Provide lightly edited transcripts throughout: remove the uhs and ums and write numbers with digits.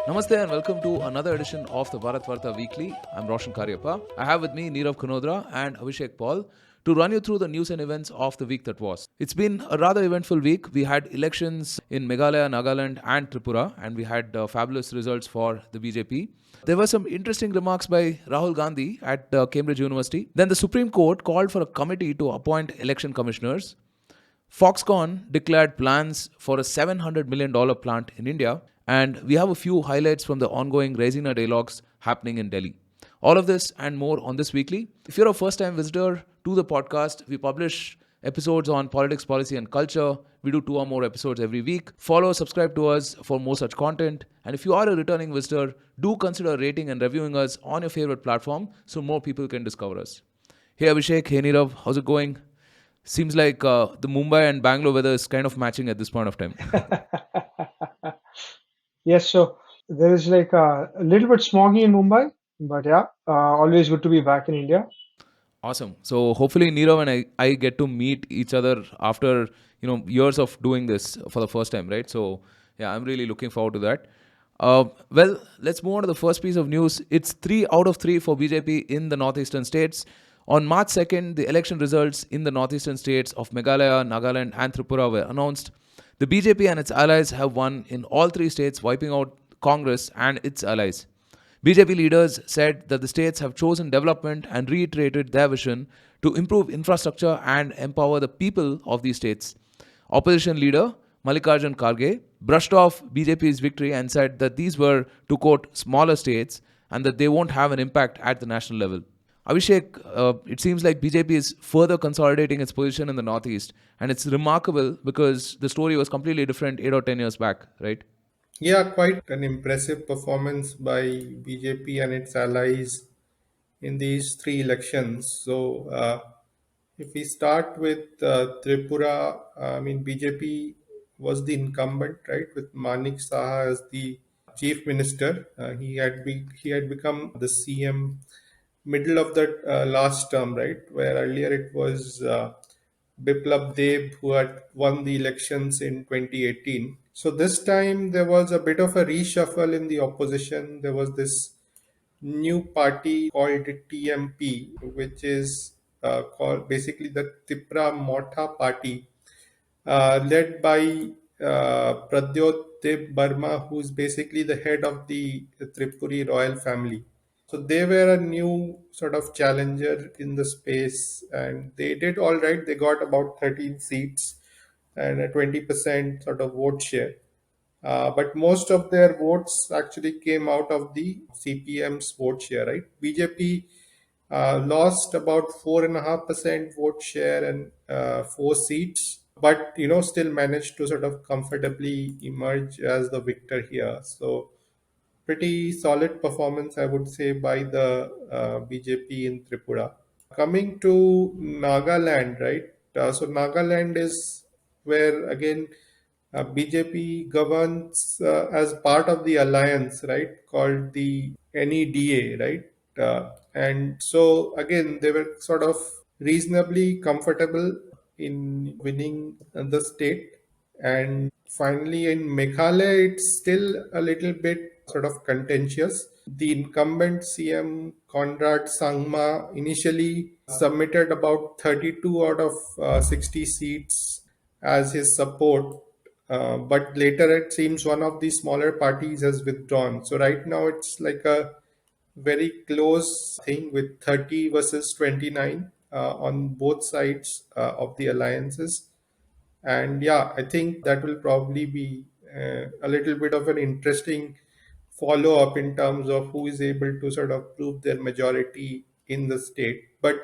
Namaste and welcome to another edition of the Bharatvaarta Weekly. I'm Roshan Karyappa. I have with me Neerav Khanodra and Abhishek Paul to run you through the news and events of the week that was. It's been a rather eventful week. We had elections in Meghalaya, Nagaland, and Tripura, and we had fabulous results for the BJP. There were some interesting remarks by Rahul Gandhi at Cambridge University. Then the Supreme Court called for a committee to appoint election commissioners. Foxconn declared plans for a $700 million plant in India, and we have a few highlights from the ongoing Raisina dialogues happening in Delhi. All of this and more on this weekly. If you're a first time visitor to the podcast, we publish episodes on politics, policy, and culture. We do 2 or more episodes every week. Follow, subscribe to us for more such content. And if you are a returning visitor, do consider rating and reviewing us on your favorite platform so more people can discover us. Hey Abhishek, hey Nirav, how's it going? Seems like the Mumbai and Bangalore weather is kind of matching at this point of time. Yes, so there is like a little bit smoggy in Mumbai, but yeah, always good to be back in India. Awesome. So hopefully Nirav and I get to meet each other after years of doing this for the first time, right? So yeah, I'm really looking forward to that. Well, let's move on to the first piece of news. It's 3 out of 3 for BJP in the northeastern states. On March 2nd, the election results in the northeastern states of Meghalaya, Nagaland, and Tripura were announced. The BJP and its allies have won in all 3 states, wiping out Congress and its allies. BJP leaders said that the states have chosen development and reiterated their vision to improve infrastructure and empower the people of these states. Opposition leader Mallikarjun Kharge brushed off BJP's victory and said that these were, to quote, smaller states and that they won't have an impact at the national level. Abhishek, it seems like BJP is further consolidating its position in the Northeast, and it's remarkable because the story was completely different 8 or 10 years back, right? Yeah, quite an impressive performance by BJP and its allies in these 3 elections. If we start with Tripura, I mean, BJP was the incumbent, right, with Manik Saha as the chief minister. He had become the CM middle of the last term, right, where earlier it was Biplab Deb who had won the elections in 2018. So this time there was a bit of a reshuffle in the opposition. There was this new party called TMP, which is called basically the Tipra Motha party, led by Pradyot Deb Burma, who's basically the head of the Tripuri royal family. So they were a new sort of challenger in the space, and they did all right. They got about 13 seats and a 20% sort of vote share. But most of their votes actually came out of the CPM's vote share, right? BJP lost about 4.5% vote share and 4 seats, but still managed to sort of comfortably emerge as the victor here. So pretty solid performance, I would say, by the BJP in Tripura. Coming to Nagaland, right? So Nagaland is where again BJP governs as part of the alliance, right? Called the NEDA, right? And so again, they were sort of reasonably comfortable in winning the state. And finally, in Meghalaya, it's still a little bit sort of contentious. The incumbent CM Conrad Sangma initially submitted about 32 out of 60 seats as his support, but later it seems one of the smaller parties has withdrawn. So right now it's like a very close thing with 30 versus 29 on both sides of the alliances. And yeah, I think that will probably be a little bit of an interesting follow up in terms of who is able to sort of prove their majority in the state. But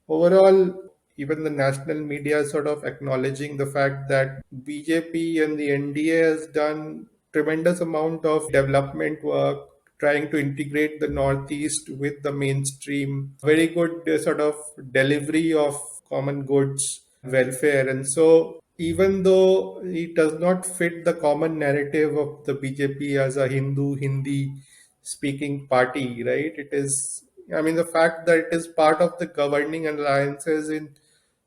overall, even the national media is sort of acknowledging the fact that BJP and the NDA has done tremendous amount of development work trying to integrate the Northeast with the mainstream, very good sort of delivery of common goods, welfare. And so, even though it does not fit the common narrative of the BJP as a Hindu, Hindi speaking party, right? It is, I mean, the fact that it is part of the governing alliances in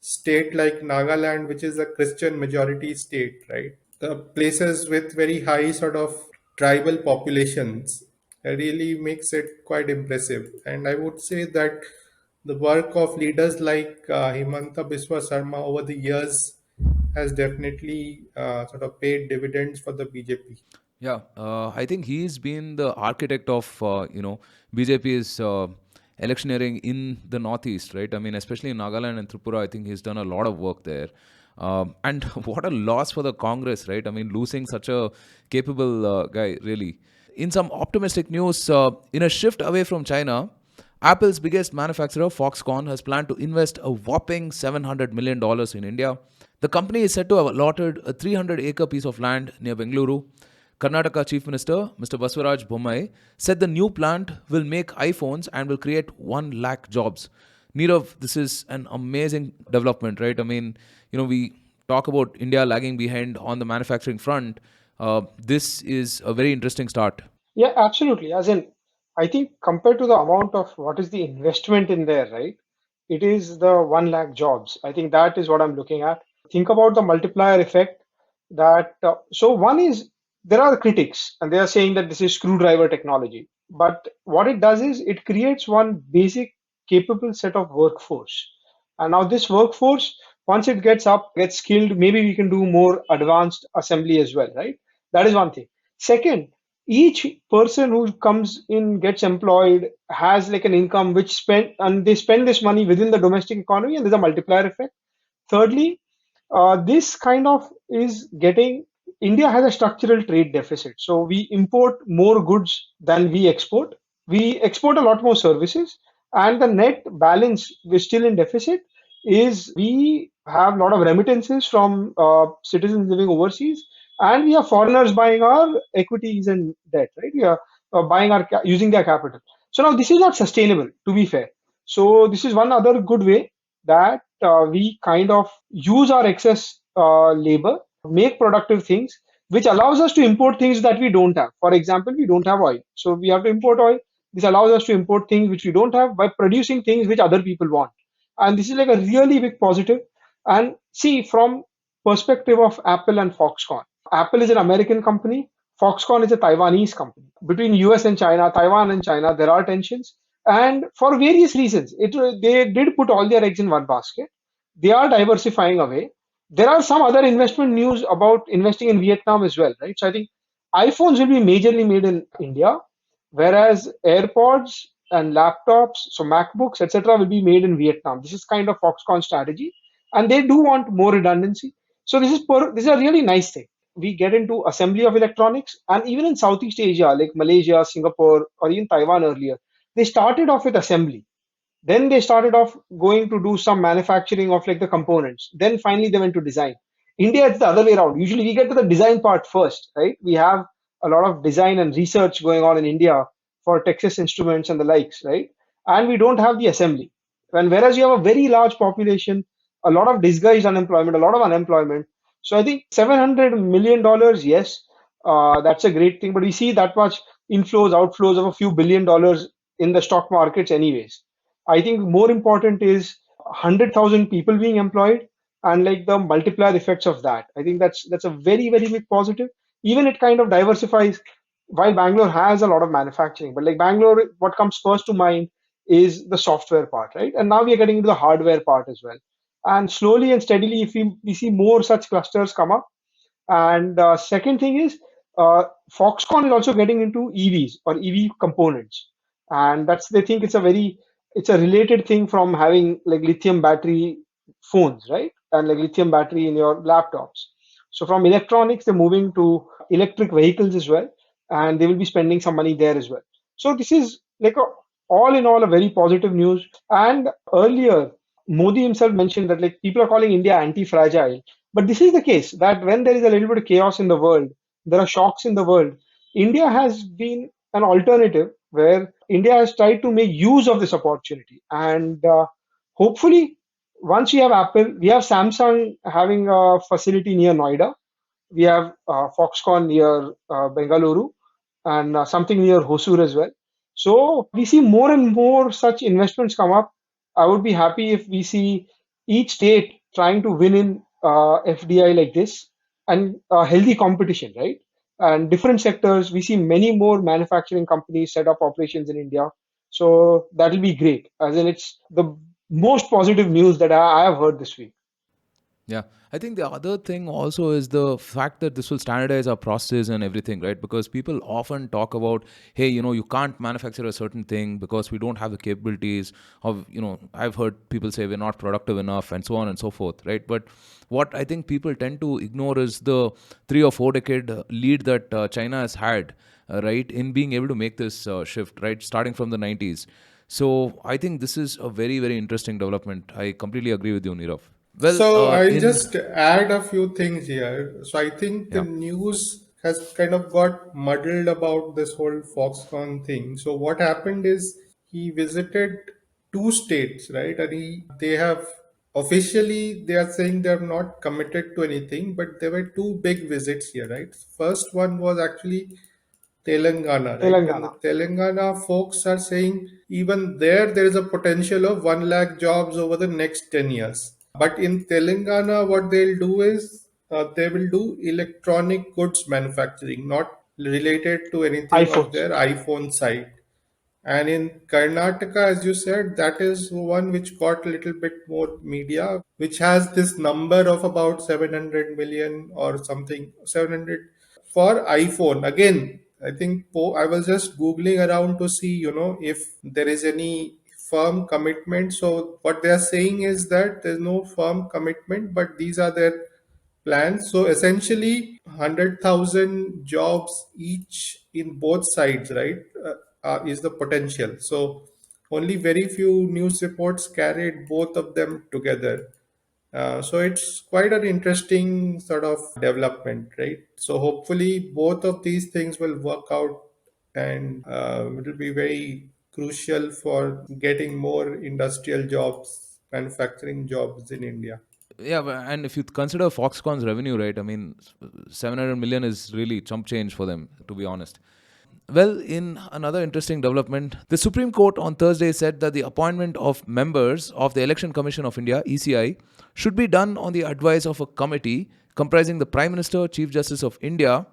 state like Nagaland, which is a Christian majority state, right? The places with very high sort of tribal populations really makes it quite impressive. And I would say that the work of leaders like Himanta Biswa Sarma over the years has definitely sort of paid dividends for the BJP. Yeah, I think he's been the architect of BJP's electioneering in the northeast, right? I mean, especially in Nagaland and Tripura, I think he's done a lot of work there. And what a loss for the Congress, right? I mean, losing such a capable guy, really. In some optimistic news, in a shift away from China, Apple's biggest manufacturer, Foxconn, has planned to invest a whopping $700 million in India. The company is said to have allotted a 300-acre piece of land near Bengaluru. Karnataka Chief Minister, Mr. Baswaraj Bommai, said the new plant will make iPhones and will create 1 lakh jobs. Nirav, this is an amazing development, right? I mean, we talk about India lagging behind on the manufacturing front. This is a very interesting start. Yeah, absolutely. As in, I think compared to the amount of what is the investment in there, right? It is the 1 lakh jobs. I think that is what I'm looking at. Think about the multiplier effect that, so one is there are critics and they are saying that this is screwdriver technology. But what it does is it creates one basic capable set of workforce. And now this workforce, once it gets up, gets skilled, maybe we can do more advanced assembly as well, right? That is one thing. Second, each person who comes in gets employed has like an income which spend and they spend this money within the domestic economy and there's a multiplier effect. Thirdly, this kind of is getting India has a structural trade deficit. So we import more goods than we export. We export a lot more services, and the net balance we're still in deficit is we have a lot of remittances from citizens living overseas, and we have foreigners buying our equities and debt. Right? We are buying our using their capital. So now this is not sustainable. To be fair, so this is one other good way that we kind of use our excess labor, make productive things, which allows us to import things that we don't have. For example, we don't have oil, so we have to import oil. This allows us to import things which we don't have by producing things which other people want, and this is like a really big positive. And see, from perspective of Apple and Foxconn, Apple is an American company. Foxconn is a Taiwanese company. Between US and China, Taiwan and China, there are tensions. And for various reasons, they did put all their eggs in one basket. They are diversifying away. There are some other investment news about investing in Vietnam as well, right? So I think iPhones will be majorly made in India, whereas AirPods and laptops, so MacBooks, etc., will be made in Vietnam. This is kind of Foxconn strategy, and they do want more redundancy. So this is a really nice thing. We get into assembly of electronics, and even in Southeast Asia, like Malaysia, Singapore, or even Taiwan earlier, they started off with assembly. Then they started off going to do some manufacturing of like the components. Then finally they went to design. India, it's the other way around. Usually we get to the design part first, right? We have a lot of design and research going on in India for Texas Instruments and the likes, right? And we don't have the assembly. And whereas you have a very large population, a lot of disguised unemployment, a lot of unemployment. So I think $700 million, yes, that's a great thing. But we see that much inflows, outflows of a few $1 billion in the stock markets, anyways. I think more important is 100,000 people being employed and like the multiplier effects of that. I think that's a very very big positive. Even it kind of diversifies. While Bangalore has a lot of manufacturing, but like Bangalore, what comes first to mind is the software part, right? And now we are getting into the hardware part as well. And slowly and steadily, if we see more such clusters come up, and second thing is Foxconn is also getting into EVs or EV components, and that's they think it's a related thing from having like lithium battery phones, right? And like lithium battery in your laptops. So from electronics, they're moving to electric vehicles as well, and they will be spending some money there as well. So this is like all in all a very positive news. And earlier, Modi himself mentioned that like people are calling India anti-fragile, but this is the case that when there is a little bit of chaos in the world, there are shocks in the world. India has been an alternative where India has tried to make use of this opportunity. And hopefully, once we have Apple, we have Samsung having a facility near Noida. We have Foxconn near Bengaluru and something near Hosur as well. So we see more and more such investments come up. I would be happy if we see each state trying to win in FDI like this and healthy competition, right? and different sectors. We see many more manufacturing companies set up operations in India. So that'll be great. As in, it's the most positive news that I have heard this week. Yeah, I think the other thing also is the fact that this will standardize our processes and everything, right? Because people often talk about, hey, you can't manufacture a certain thing because we don't have the capabilities of, I've heard people say we're not productive enough and so on and so forth, right? But what I think people tend to ignore is the 3 or 4 decade lead that China has had, right, in being able to make this shift, right, starting from the 90s. So I think this is a very, very interesting development. I completely agree with you, Nirav. Well, So I'll in just add a few things here. So I think the yeah, news has kind of got muddled about this whole Foxconn thing. So what happened is he visited two states, right? And they have officially they are saying they're not committed to anything, but there were two big visits here, right? First one was actually Telangana, right? And the Telangana. Telangana folks are saying even there is a potential of 1 lakh jobs over the next 10 years. But in Telangana, what they'll do is they will do electronic goods manufacturing, not related to anything of iPhones. their iPhone side. And in Karnataka, as you said, that is one which got a little bit more media, which has this number of about 700 million or something, 700 for iPhone. Again, I think I was just Googling around to see, if there is any firm commitment. So what they are saying is that there's no firm commitment, but these are their plans. So essentially, 100,000 jobs each in both sides, right, is the potential. So only very few news reports carried both of them together. So it's quite an interesting sort of development, right? So hopefully both of these things will work out and it will be very crucial for getting more industrial jobs, manufacturing jobs in India. yeah, and if you consider Foxconn's revenue, right, I mean, 700 million is really chump change for them, to be honest. Well, in another interesting development, the Supreme Court on Thursday said that the appointment of members of the Election Commission of India, ECI, should be done on the advice of a committee comprising the Prime Minister, Chief Justice of India,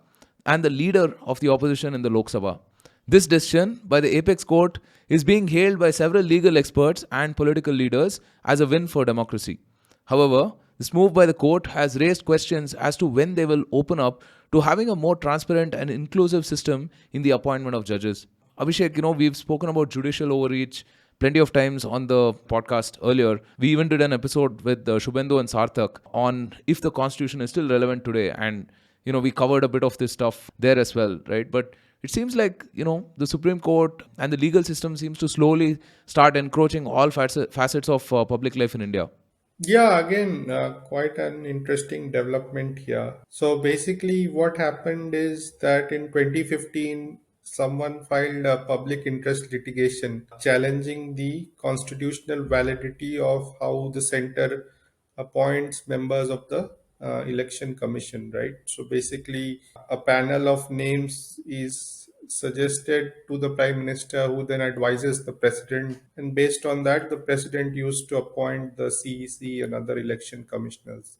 and the leader of the opposition in the Lok Sabha. This decision by the Apex Court is being hailed by several legal experts and political leaders as a win for democracy. However, this move by the court has raised questions as to when they will open up to having a more transparent and inclusive system in the appointment of judges. Abhishek, we've spoken about judicial overreach plenty of times on the podcast earlier. We even did an episode with Shubhendu and Sarthak on if the constitution is still relevant today. And, we covered a bit of this stuff there as well, right? But it seems like, the Supreme Court and the legal system seems to slowly start encroaching all facets of public life in India. Yeah, again, quite an interesting development here. So basically, what happened is that in 2015, someone filed a public interest litigation challenging the constitutional validity of how the center appoints members of the election commission, right? So basically, a panel of names is suggested to the prime minister, who then advises the president, and based on that the president used to appoint the CEC and other election commissioners.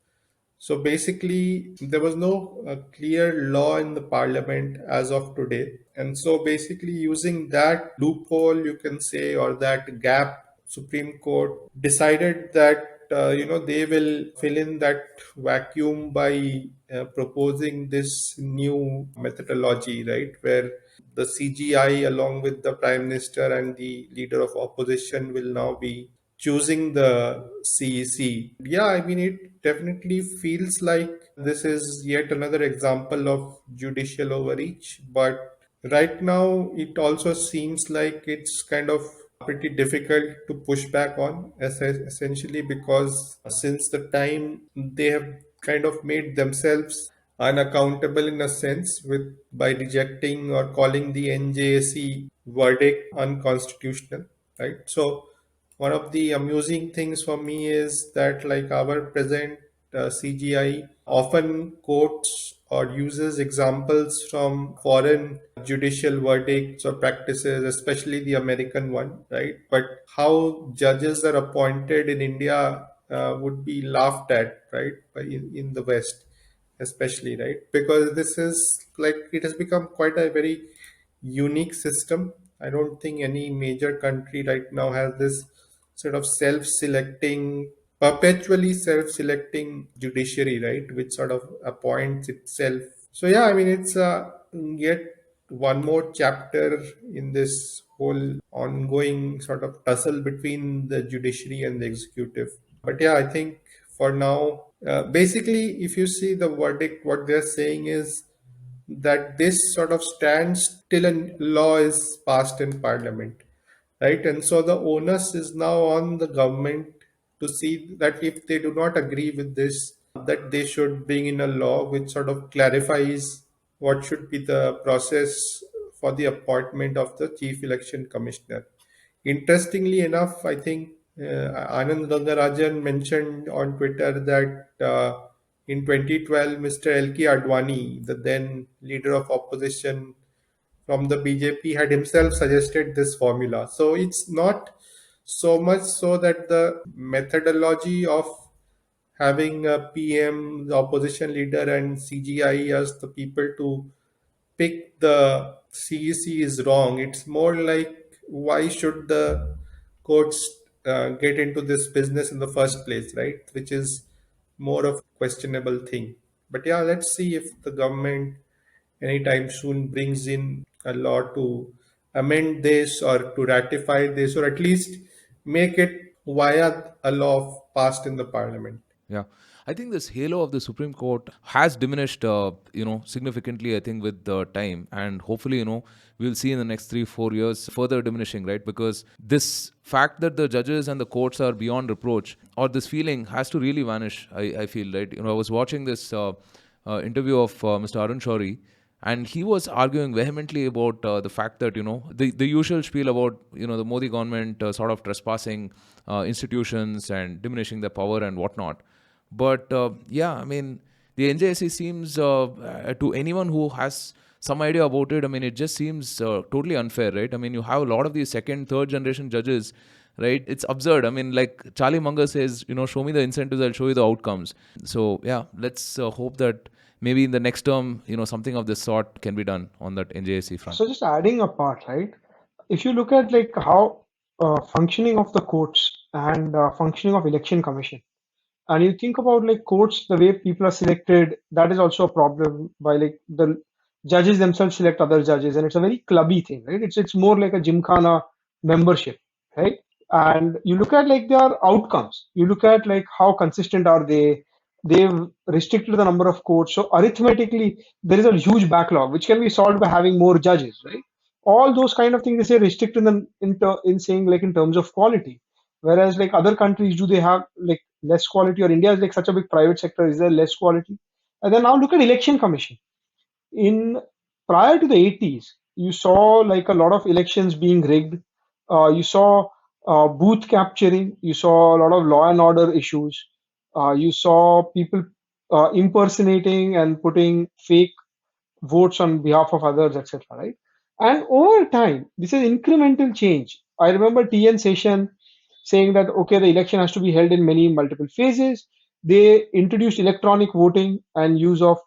So basically, there was no clear law in the parliament as of today. And so basically, using that loophole, you can say, or that gap, Supreme Court decided that, they will fill in that vacuum by proposing this new methodology, right, where the CGI, along with the prime minister and the leader of opposition, will now be choosing the CEC. Yeah, I mean, it definitely feels like this is yet another example of judicial overreach. But right now, it also seems like it's kind of pretty difficult to push back on, essentially because since the time they have kind of made themselves unaccountable in a sense with by rejecting or calling the NJSC verdict unconstitutional, right? So one of the amusing things for me is that like our present CGI often quotes or uses examples from foreign judicial verdicts or practices, especially the American one, right? But how judges are appointed in India would be laughed at, right, in the West. especially, right? Because this is like, it has become quite a very unique system. I don't think any major country right now has this sort of self-selecting, perpetually self-selecting judiciary, right? Which sort of appoints itself. So yeah, I mean, it's yet one more chapter in this whole ongoing sort of tussle between the judiciary and the executive. But yeah, I think for now, basically, if you see the verdict, what they're saying is that this sort of stands till a law is passed in parliament, right? And so the onus is now on the government to see that if they do not agree with this, that they should bring in a law which sort of clarifies what should be the process for the appointment of the chief election commissioner. Interestingly enough, I think Anand Rangarajan mentioned on Twitter that in 2012, Mr. L.K. Advani, the then leader of opposition from the BJP, had himself suggested this formula. So it's not so much so that the methodology of having a PM, the opposition leader, and CGI as the people to pick the CEC is wrong. It's more like, why should the courts get into this business in the first place, right? Which is more of a questionable thing. But yeah, let's see if the government anytime soon brings in a law to amend this or to ratify this, or at least make it via a law passed in the parliament. Yeah, I think this halo of the Supreme Court has diminished, significantly. I think with the time, and hopefully, we'll see in the next 3-4 years further diminishing, right? Because this fact that the judges and the courts are beyond reproach, or this feeling, has to really vanish. I feel, right. I was watching this interview of Mr. Arun Shourie, and he was arguing vehemently about the fact that the usual spiel about the Modi government sort of trespassing institutions and diminishing their power and whatnot. But yeah, I mean, the NJSC seems, to anyone who has some idea about it, I mean, it just seems totally unfair, right? I mean, you have a lot of these second, third generation judges, right? It's absurd. I mean, like Charlie Munger says, show me the incentives, I'll show you the outcomes. So yeah, let's hope that maybe in the next term, something of this sort can be done on that NJSC front. So just adding a part, right? If you look at like how functioning of the courts and functioning of election commission, and you think about like courts, the way people are selected, that is also a problem by like the judges themselves select other judges, and it's a very clubby thing, right? It's more like a gymkhana membership, right? And you look at like their outcomes, you look at like how consistent are they. They've restricted the number of courts, so arithmetically there is a huge backlog which can be solved by having more judges, right? All those kind of things they say restrict in the in saying like in terms of quality. Whereas like other countries, do they have like less quality, or India is like such a big private sector, is there less quality? And then now look at election commission. In prior to the 80s, you saw like a lot of elections being rigged. You saw booth capturing. You saw a lot of law and order issues. You saw people impersonating and putting fake votes on behalf of others, etc. Right? And over time, this is incremental change. I remember TN Session saying that okay, the election has to be held in many multiple phases. They introduced electronic voting and use of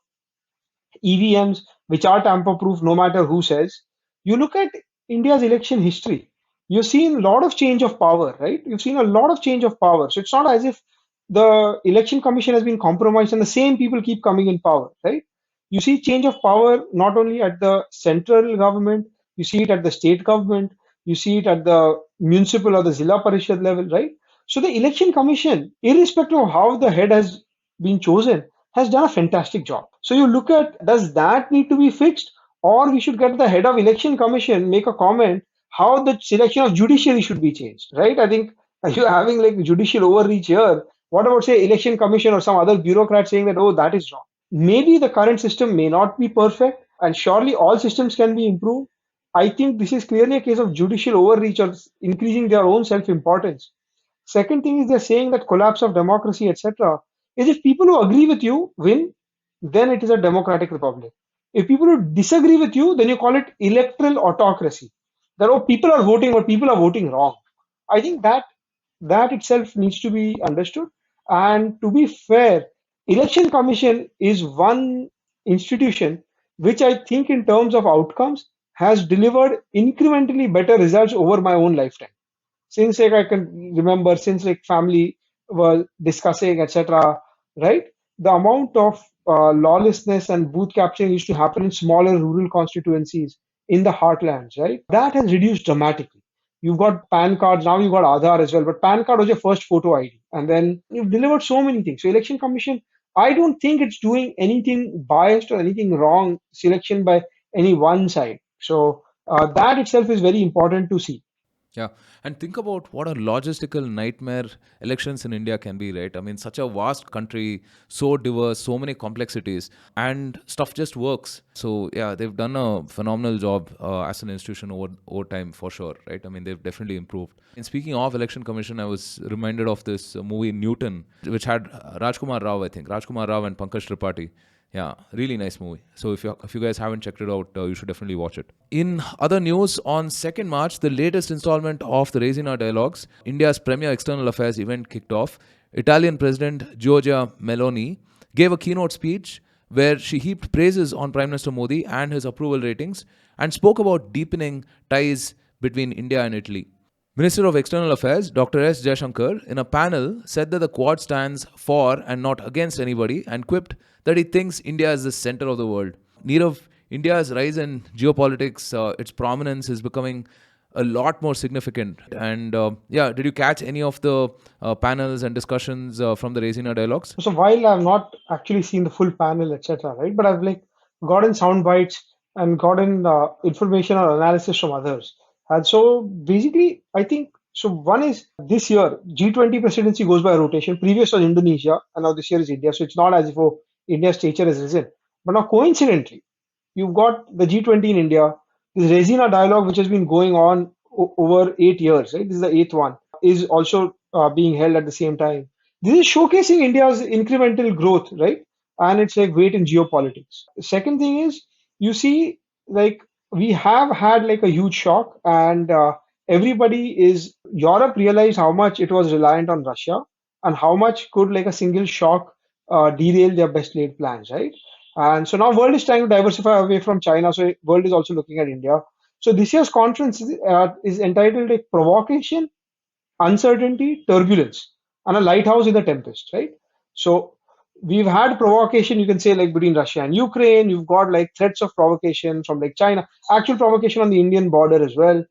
EVMs, which are tamper proof no matter who says. You look at India's election history, you've seen a lot of change of power, right? You've seen a lot of change of power. So it's not as if the election commission has been compromised and the same people keep coming in power, right? You see change of power not only at the central government, you see it at the state government, you see it at the municipal or the Zilla Parishad level, right? So the election commission, irrespective of how the head has been chosen, has done a fantastic job. So you look at, does that need to be fixed, or we should get the head of election commission make a comment how the selection of judiciary should be changed, right? I think you're having like judicial overreach here. What about say election commission or some other bureaucrat saying that, oh, that is wrong? Maybe the current system may not be perfect, and surely all systems can be improved. I think this is clearly a case of judicial overreach or increasing their own self-importance. Second thing is they're saying that collapse of democracy, etc., is if people who agree with you win, then it is a democratic republic. If people who disagree with you, then you call it electoral autocracy. That oh, people are voting, but people are voting wrong. I think that itself needs to be understood. And to be fair, Election Commission is one institution which I think in terms of outcomes has delivered incrementally better results over my own lifetime. Since like I can remember, since like family was discussing, etc., right? The amount of lawlessness and booth capturing used to happen in smaller rural constituencies in the heartlands, right? That has reduced dramatically. You've got PAN cards, now you've got Aadhaar as well, but PAN card was your first photo ID. And then you've delivered so many things. So Election Commission, I don't think it's doing anything biased or anything wrong, selection by any one side. So that itself is very important to see. Yeah. And think about what a logistical nightmare elections in India can be, right? I mean, such a vast country, so diverse, so many complexities, and stuff just works. So, yeah, they've done a phenomenal job as an institution over time, for sure, right? I mean, they've definitely improved. And speaking of Election Commission, I was reminded of this movie Newton, which had Rajkumar Rao, I think, Rajkumar Rao and Pankaj Tripathi. Yeah, really nice movie. So if you guys haven't checked it out, you should definitely watch it. In other news, on 2nd March, the latest installment of the Resina Dialogues, India's premier external affairs event kicked off. Italian President Giorgia Meloni gave a keynote speech where she heaped praises on Prime Minister Modi and his approval ratings and spoke about deepening ties between India and Italy. Minister of External Affairs Dr. S. Jaishankar, in a panel, said that the Quad stands for and not against anybody and quipped that he thinks India is the center of the world. Nirav, India's rise in geopolitics, its prominence is becoming a lot more significant. And yeah, did you catch any of the panels and discussions from the Resina dialogues? So while I've not actually seen the full panel, etc., right, but I've like gotten sound bites and gotten information or analysis from others. And so basically, I think so. One is this year G20 presidency goes by rotation. Previous was Indonesia, and now this year is India. So it's not as if India's stature has risen. But now coincidentally, you've got the G20 in India. This Resina dialogue, which has been going on over 8 years, right? This is the eighth one, is also being held at the same time. This is showcasing India's incremental growth, right? And it's like weight in geopolitics. The second thing is you see, like we have had like a huge shock, and everybody is Europe realized how much it was reliant on Russia and how much could like a single shock derail their best laid plans, right? And so now world is trying to diversify away from China. So world is also looking at India. So this year's conference is entitled like provocation, uncertainty, turbulence, and a lighthouse in the tempest, right? So we've had provocation, you can say, like between Russia and Ukraine. You've got like threats of provocation from like China, actual provocation on the Indian border as well.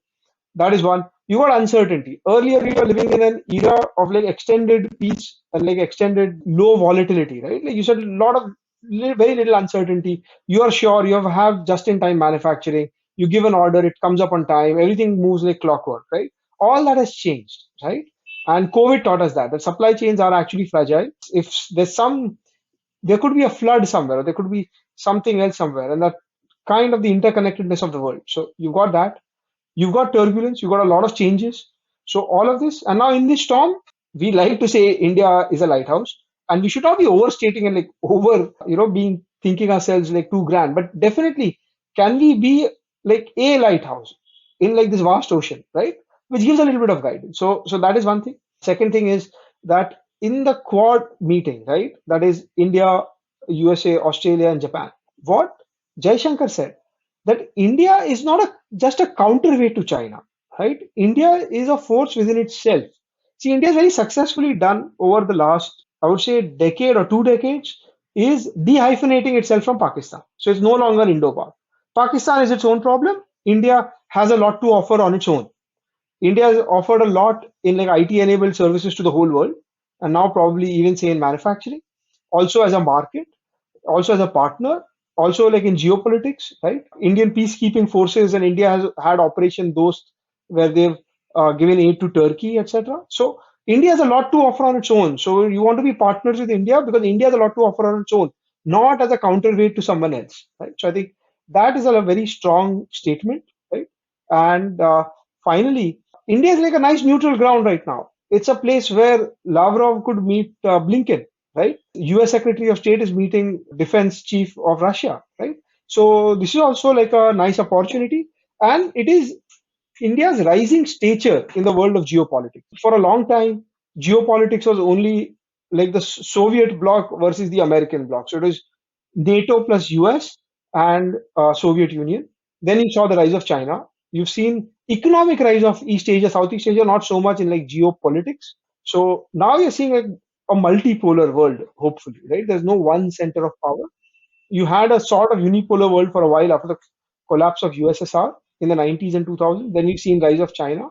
That is one. You got uncertainty. Earlier, we were living in an era of like extended peace and like extended low volatility, right? Like you said, a lot of very little uncertainty. You are sure you have just-in-time manufacturing. You give an order, it comes up on time. Everything moves like clockwork, right? All that has changed, right? And COVID taught us that supply chains are actually fragile. If there could be a flood somewhere, or there could be something else somewhere, and that kind of the interconnectedness of the world. So you've got that. You've got turbulence, you've got a lot of changes. So all of this, and now in this storm, we like to say India is a lighthouse, and we should not be overstating and like being thinking ourselves like too grand. But definitely, can we be like a lighthouse in like this vast ocean, right? Which gives a little bit of guidance. So that is one thing. Second thing is that in the Quad meeting, right? That is India, USA, Australia, and Japan. What Jaishankar said that India is not just a counterweight to China, right? India is a force within itself. See, India has very successfully done over the last, I would say, decade or 2 decades, is dehyphenating itself from Pakistan. So it's no longer Indo-Pak. Pakistan is its own problem. India has a lot to offer on its own. India has offered a lot in like IT-enabled services to the whole world, and now probably even say in manufacturing, also as a market, also as a partner, also like in geopolitics, right? Indian peacekeeping forces and India has had Operation Dost where they've given aid to Turkey, etc. So India has a lot to offer on its own. So you want to be partners with India because India has a lot to offer on its own, not as a counterweight to someone else, right? So I think that is a very strong statement, right? And finally, India is like a nice neutral ground right now. It's a place where Lavrov could meet Blinken, right? US Secretary of State is meeting Defense Chief of Russia, right? So this is also like a nice opportunity, and it is India's rising stature in the world of geopolitics. For a long time, geopolitics was only like the Soviet bloc versus the American bloc. So it was NATO plus US and Soviet Union. Then you saw the rise of China. You've seen economic rise of East Asia, Southeast Asia, not so much in like geopolitics. So now you're seeing a multipolar world, hopefully, right? There's no one center of power. You had a sort of unipolar world for a while after the collapse of USSR in the 90s and 2000s. Then we've seen rise of China.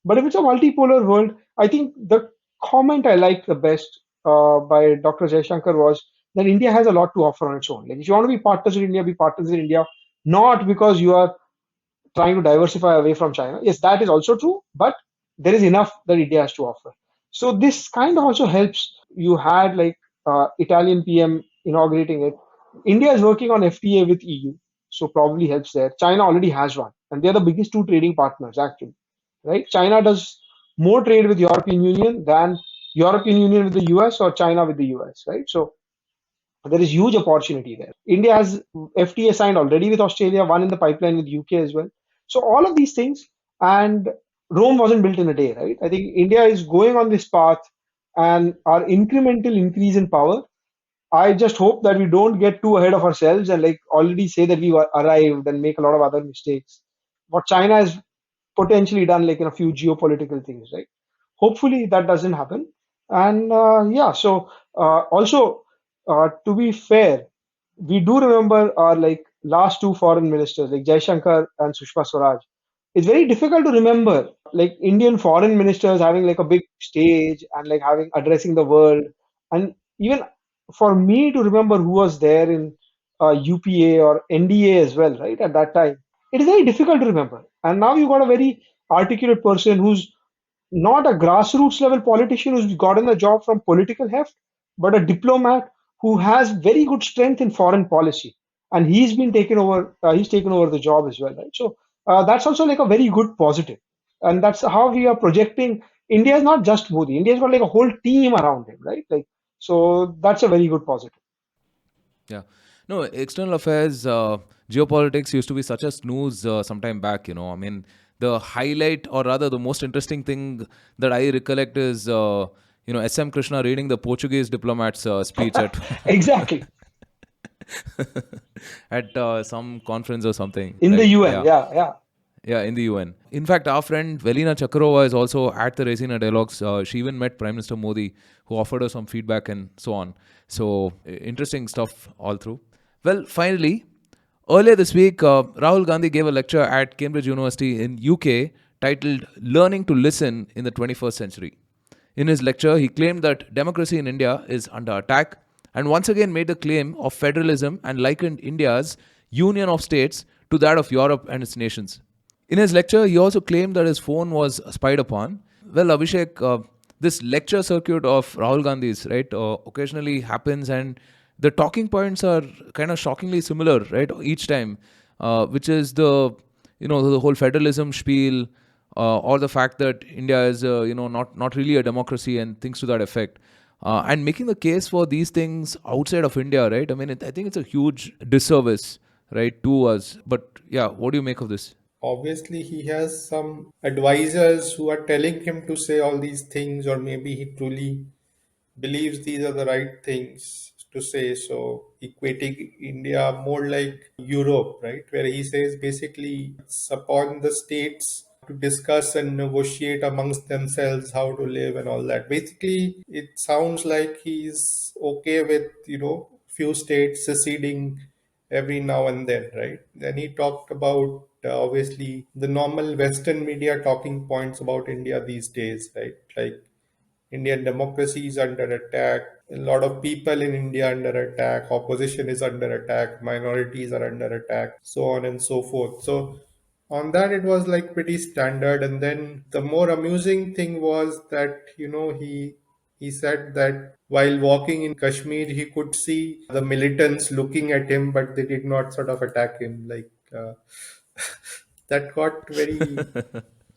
But if it's a multipolar world, I think the comment I liked the best by Dr. Jaishankar was that India has a lot to offer on its own. Like if you want to be partners with India, be partners with India, not because you are trying to diversify away from China. Yes, that is also true, but there is enough that India has to offer. So this kind of also helps. You had like Italian PM inaugurating it. India is working on FTA with EU, so probably helps there. China already has one, and they are the biggest two trading partners actually, right? China does more trade with European Union than European Union with the US or China with the US, right? So there is huge opportunity there. India has FTA signed already with Australia, one in the pipeline with UK as well. So all of these things, and Rome wasn't built in a day, right? I think India is going on this path, and our incremental increase in power. I just hope that we don't get too ahead of ourselves and like already say that we've arrived and make a lot of other mistakes. What China has potentially done, like in a few geopolitical things, right? Hopefully that doesn't happen. And yeah, so also to be fair, we do remember our like last two foreign ministers, like Jaishankar and Sushma Swaraj. It's very difficult to remember like Indian foreign ministers having like a big stage and like having addressing the world. And even for me to remember who was there in UPA or NDA as well, right? At that time, it is very difficult to remember. And now you got a very articulate person who's not a grassroots level politician who's gotten a job from political heft, but a diplomat who has very good strength in foreign policy, and he's been taken over. He's taken over the job as well, right? So that's also like a very good positive, and that's how we are projecting. India is not just Modi. India's got like a whole team around him, right? Like so, that's a very good positive. Yeah. No, external affairs, geopolitics used to be such a snooze some time back, I mean, the highlight, or rather the most interesting thing that I recollect is, SM Krishna reading the Portuguese diplomat's speech at Exactly. at some conference or something, In the right? UN, Yeah. yeah, yeah. Yeah, in the UN. In fact, our friend Velina Chakarova is also at the Resina Dialogues. She even met Prime Minister Modi, who offered her some feedback and so on. So, interesting stuff all through. Well, finally, earlier this week, Rahul Gandhi gave a lecture at Cambridge University in UK titled Learning to Listen in the 21st Century. In his lecture, he claimed that democracy in India is under attack and once again made the claim of federalism and likened India's union of states to that of Europe and its nations. In his lecture, he also claimed that his phone was spied upon. Well, Abhishek, this lecture circuit of Rahul Gandhi's, right, occasionally happens, and the talking points are kind of shockingly similar, right, each time, which is the whole federalism spiel, or the fact that India is, not really a democracy and things to that effect. And making the case for these things outside of India, right? I mean, I think it's a huge disservice, right, to us. But yeah, what do you make of this? Obviously, he has some advisors who are telling him to say all these things, or maybe he truly believes these are the right things to say. So, equating India more like Europe, right? Where he says basically it's upon the states to discuss and negotiate amongst themselves how to live and all that. Basically, it sounds like he's okay with, few states seceding every now and then, right? Then he talked about obviously the normal Western media talking points about India these days, right? Like Indian democracy is under attack. A lot of people in India under attack. Opposition is under attack. Minorities are under attack. So on and so forth. So on that, it was like pretty standard. And then the more amusing thing was that he said that while walking in Kashmir, he could see the militants looking at him, but they did not sort of attack him. Like that got very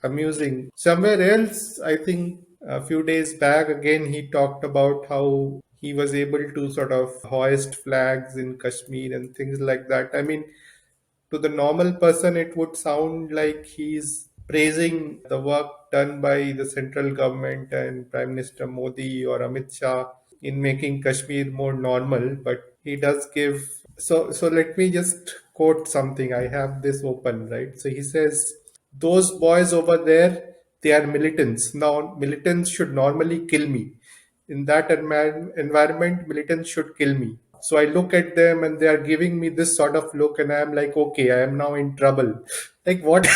amusing. Somewhere else, I think a few days back, again, he talked about how he was able to sort of hoist flags in Kashmir and things like that. I mean, to the normal person, it would sound like he's praising the work done by the central government and Prime Minister Modi or Amit Shah. in making Kashmir more normal, but he does give. So let me just quote something. I have this open, right? So he says, "Those boys over there, they are militants. Now, militants should normally kill me. In that environment, militants should kill me. So I look at them and they are giving me this sort of look, and I am like, okay, I am now in trouble. Like, what?"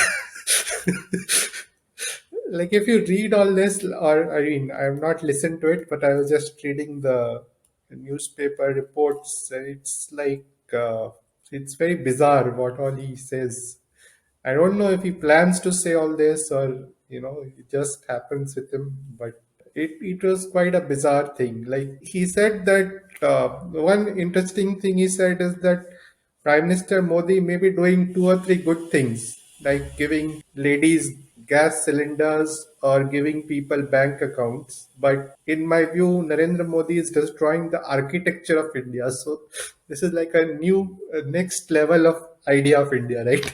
Like, if you read all this, or I mean, I have not listened to it, but I was just reading the newspaper reports, and it's like, it's very bizarre what all he says. I don't know if he plans to say all this, or it just happens with him, but it was quite a bizarre thing. Like, he said that one interesting thing he said is that Prime Minister Modi may be doing two or three good things, like giving ladies gas cylinders or giving people bank accounts. But in my view, Narendra Modi is destroying the architecture of India. So this is like a new next level of idea of India, right?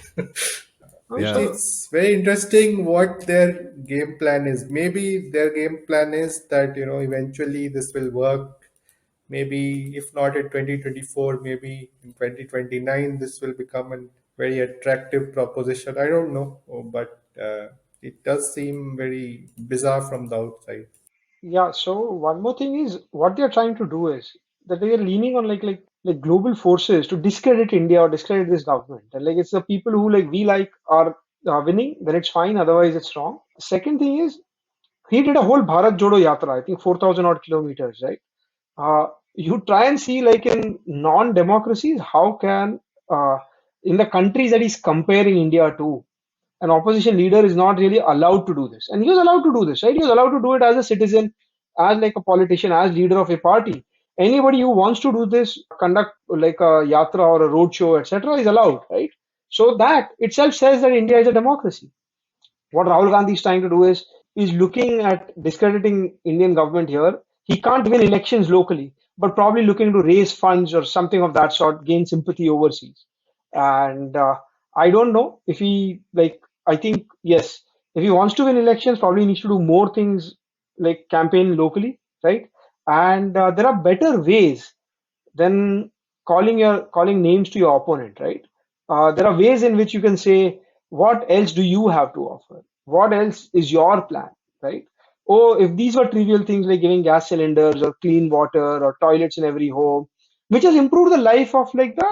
Yeah. So It's very interesting what their game plan is. Maybe their game plan is that eventually this will work. Maybe if not in 2024, maybe in 2029 this will become a very attractive proposition. I don't know, but it does seem very bizarre from the outside. yeah, so one more thing is what they're trying to do is that they are leaning on like global forces to discredit India or discredit this government. And like it's the people who like we like are winning, then it's fine. Otherwise, it's wrong. Second thing is he did a whole Bharat Jodo Yatra. I think 4,000 odd kilometers, right? You try and see like in non-democracies, how can in the countries that he's comparing India to, an opposition leader is not really allowed to do this. And he was allowed to do this, right? He was allowed to do it as a citizen, as like a politician, as leader of a party. Anybody who wants to do this, conduct like a yatra or a roadshow, etc., is allowed, right? So that itself says that India is a democracy. What Rahul Gandhi is trying to do is looking at discrediting Indian government here. He can't win elections locally, but probably looking to raise funds or something of that sort, gain sympathy overseas. And I don't know if he like. I think yes, if he wants to win elections, probably needs to do more things like campaign locally, right? And there are better ways than calling names to your opponent, right? There are ways in which you can say, what else do you have to offer? What else is your plan, right? Oh, if these were trivial things like giving gas cylinders or clean water or toilets in every home, which has improved the life of like the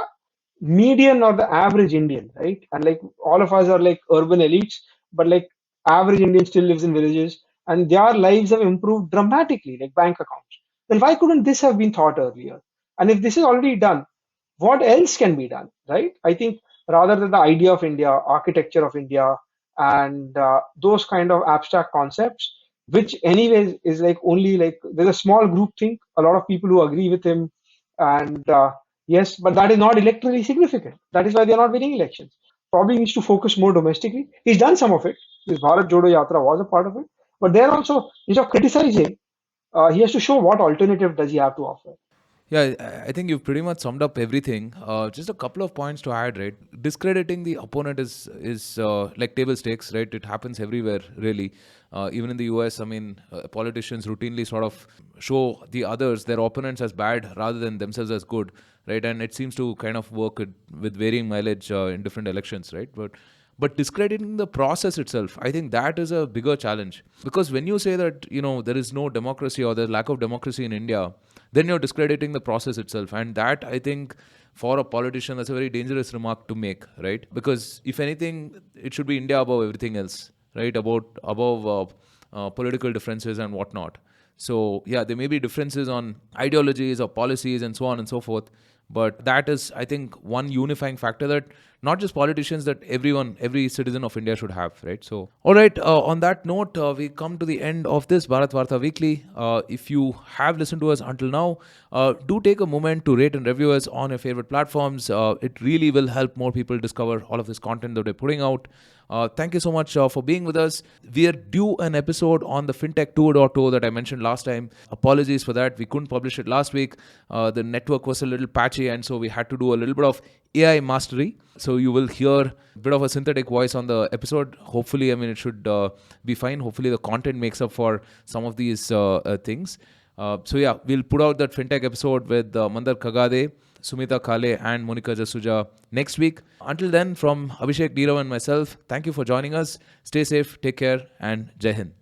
median or the average Indian, right? And like all of us are like urban elites, but like average Indian still lives in villages and their lives have improved dramatically, like bank accounts. Then why couldn't this have been thought earlier? And if this is already done, what else can be done, right? I think rather than the idea of India, architecture of India, and those kind of abstract concepts, which anyways is like only like there's a small group think, a lot of people who agree with him, and yes, but that is not electorally significant. That is why they are not winning elections. Probably needs to focus more domestically. He's done some of it. This Bharat Jodo Yatra was a part of it, but there also instead of criticizing, he has to show what alternative does he have to offer. Yeah, I think you've pretty much summed up everything. Just a couple of points to add, right? Discrediting the opponent is like table stakes, right? It happens everywhere, really. Even in the US, I mean, politicians routinely sort of show the others, their opponents, as bad rather than themselves as good, right? And it seems to kind of work with varying mileage in different elections, right? But discrediting the process itself, I think that is a bigger challenge. Because when you say that, there is no democracy or there's lack of democracy in India, then you're discrediting the process itself. And that, I think, for a politician, that's a very dangerous remark to make, right? Because if anything, it should be India above everything else, right? Above political differences and whatnot. So, yeah, there may be differences on ideologies or policies and so on and so forth. But that is, I think, one unifying factor that not just politicians, that every citizen of India should have, right? So, all right, on that note, we come to the end of this Bharatvaarta Weekly. If you have listened to us until now, do take a moment to rate and review us on your favorite platforms. It really will help more people discover all of this content that we're putting out. Thank you so much for being with us. We are due an episode on the FinTech 2.0 that I mentioned last time. Apologies for that. We couldn't publish it last week. The network was a little patchy, and so we had to do a little bit of AI mastery. So you will hear a bit of a synthetic voice on the episode. Hopefully, I mean, it should be fine. Hopefully, the content makes up for some of these things. So yeah, we'll put out that fintech episode with Mandar Kagade, Sumita Kale, and Monica Jasuja next week. Until then, from Abhishek, Neerav, and myself, thank you for joining us. Stay safe, take care, and Jai Hind.